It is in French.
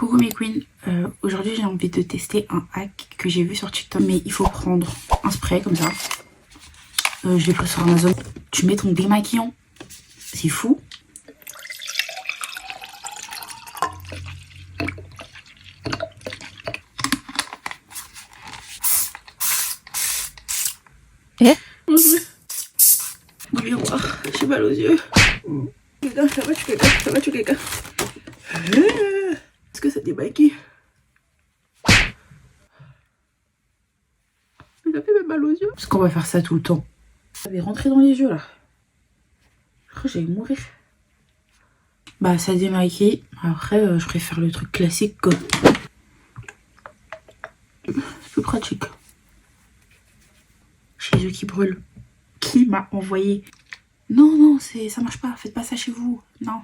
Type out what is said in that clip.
Coucou mes queens, aujourd'hui j'ai envie de tester un hack que j'ai vu sur TikTok, mais il faut prendre un spray comme ça. Je l'ai pris sur Amazon. Tu mets ton démaquillant, c'est fou. Voulez voir, j'ai mal aux yeux. Les gars, ça va, tu les gars. Est-ce que ça démaquille? Ça fait même mal aux yeux. Parce qu'on va faire ça tout le temps. Ça va rentrer dans les yeux là. Je crois que j'allais mourir. Bah ça démaquille. Après je préfère le truc classique quoi. C'est plus pratique. J'ai les yeux qui brûlent. Qui m'a envoyé? Non, ça marche pas. Faites pas ça chez vous. Non.